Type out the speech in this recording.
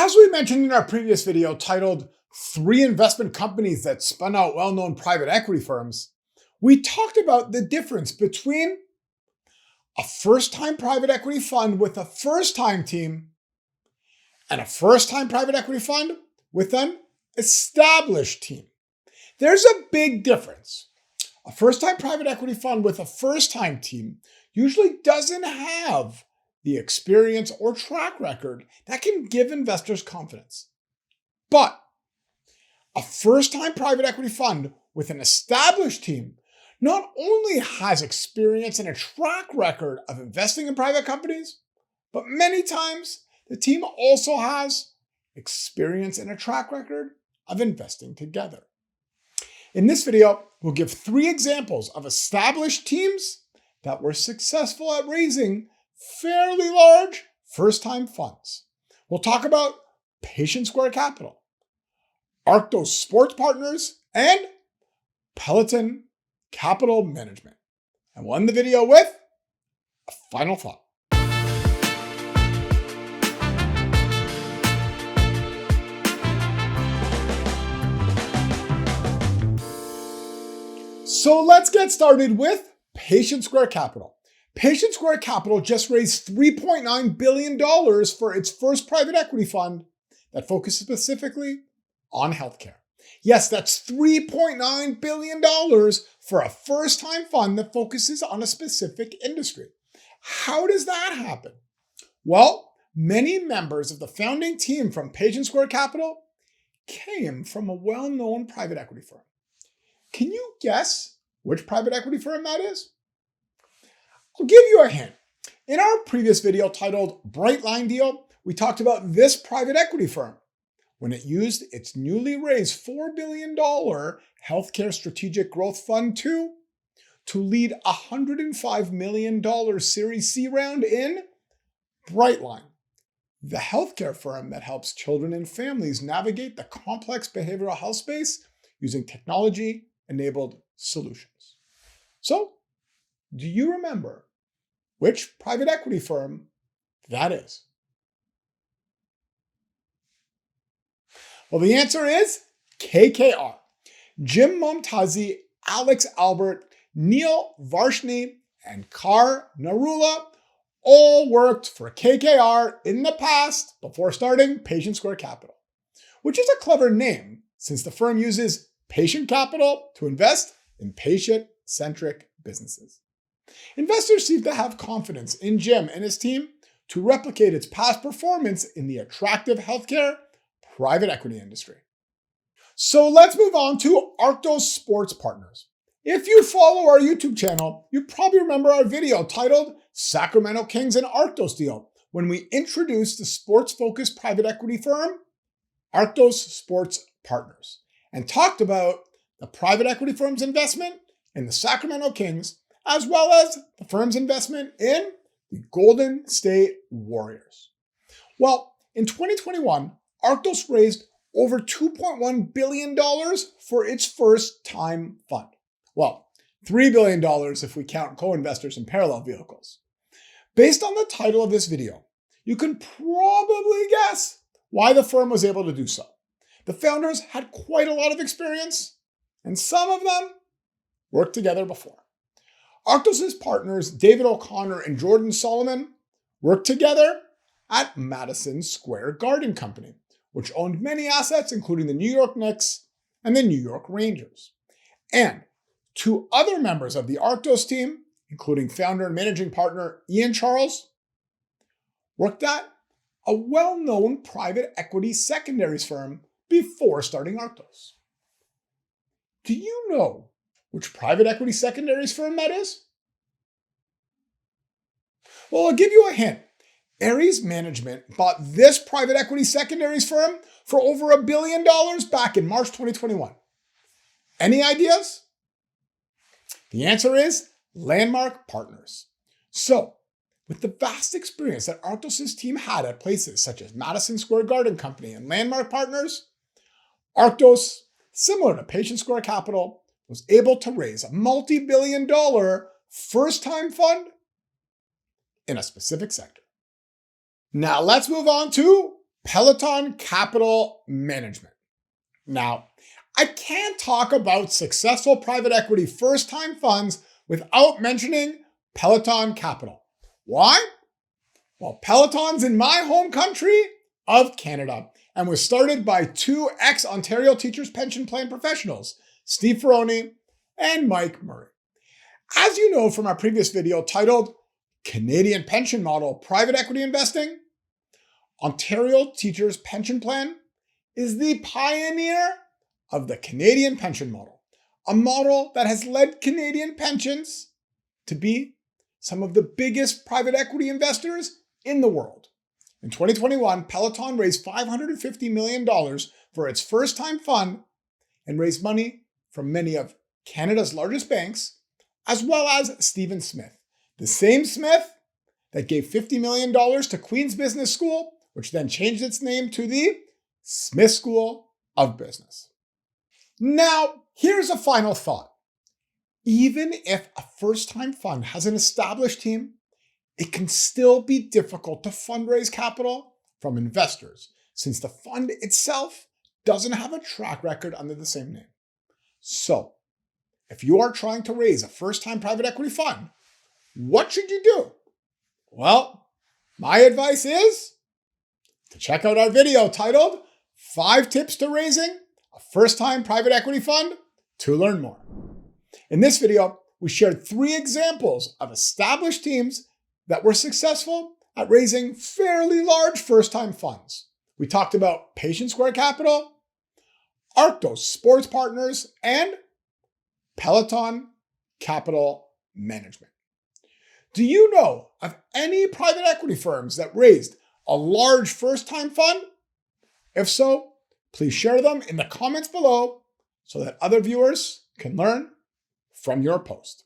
As we mentioned in our previous video titled 3 Investment Companies That Spun Out Well-Known Private Equity Firms, we talked about the difference between a first-time private equity fund with a first-time team and a first-time private equity fund with an established team. There's a big difference. A first-time private equity fund with a first-time team usually doesn't have the experience or track record that can give investors confidence. But a first-time private equity fund with an established team not only has experience and a track record of investing in private companies, but many times the team also has experience and a track record of investing together. In this video, we'll give 3 examples of established teams that were successful at raising fairly large first-time funds. We'll talk about Patient Square Capital, Arctos Sports Partners, and Peloton Capital Management. And we'll end the video with a final thought. So let's get started with Patient Square Capital. Patient Square Capital just raised $3.9 billion for its first private equity fund that focuses specifically on healthcare. Yes, that's $3.9 billion for a first-time fund that focuses on a specific industry. How does that happen? Well, many members of the founding team from Patient Square Capital came from a well-known private equity firm. Can you guess which private equity firm that is? I'll give you a hint. In our previous video titled Bright Line Deal, we talked about this private equity firm when it used its newly raised $4 billion Healthcare Strategic Growth Fund 2 to lead a $105 million Series C round in Brightline, the healthcare firm that helps children and families navigate the complex behavioral health space using technology-enabled solutions. So, do you remember which private equity firm that is? Well, the answer is KKR. Jim Momtazi, Alex Albert, Neil Varshney, and Kar Narula all worked for KKR in the past before starting Patient Square Capital, which is a clever name since the firm uses patient capital to invest in patient-centric businesses. Investors seem to have confidence in Jim and his team to replicate its past performance in the attractive healthcare private equity industry. So let's move on to Arctos Sports Partners. If you follow our YouTube channel, you probably remember our video titled Sacramento Kings and Arctos Deal, when we introduced the sports-focused private equity firm, Arctos Sports Partners, and talked about the private equity firm's investment in the Sacramento Kings, as well as the firm's investment in the Golden State Warriors. Well, in 2021, Arctos raised over $2.1 billion for its first-time fund. Well, $3 billion if we count co-investors in parallel vehicles. Based on the title of this video, you can probably guess why the firm was able to do so. The founders had quite a lot of experience, and some of them worked together before. Arctos' partners, David O'Connor and Jordan Solomon, worked together at Madison Square Garden Company, which owned many assets, including the New York Knicks and the New York Rangers. And 2 other members of the Arctos team, including founder and managing partner Ian Charles, worked at a well-known private equity secondaries firm before starting Arctos. Do you know which private equity secondaries firm that is? Well, I'll give you a hint. Ares Management bought this private equity secondaries firm for over $1 billion back in March 2021. Any ideas? The answer is Landmark Partners. So, with the vast experience that Arctos' team had at places such as Madison Square Garden Company and Landmark Partners, Arctos, similar to Patient Square Capital, was able to raise a multi-billion-dollar first-time fund in a specific sector. Now let's move on to Peloton Capital Management. Now, I can't talk about successful private equity first-time funds without mentioning Peloton Capital. Why? Well, Peloton's in my home country of Canada and was started by two ex-Ontario Teachers Pension Plan professionals, Steve Ferroni and Mike Murray. As you know from our previous video titled Canadian Pension Model Private Equity Investing, Ontario Teachers Pension Plan is the pioneer of the Canadian pension model, a model that has led Canadian pensions to be some of the biggest private equity investors in the world. In 2021, Peloton raised $550 million for its first-time fund and raised money from many of Canada's largest banks, as well as Stephen Smith, the same Smith that gave $50 million to Queen's Business School, which then changed its name to the Smith School of Business. Now, here's a final thought. Even if a first-time fund has an established team, it can still be difficult to fundraise capital from investors since the fund itself doesn't have a track record under the same name. So, if you are trying to raise a first-time private equity fund, what should you do? Well, my advice is to check out our video titled 5 Tips to Raising a First-Time Private Equity Fund to learn more. In this video, we shared 3 examples of established teams that were successful at raising fairly large first-time funds. We talked about Patient Square Capital, Arctos Sports Partners, and Peloton Capital Management. Do you know of any private equity firms that raised a large first-time fund? If so, please share them in the comments below so that other viewers can learn from your post.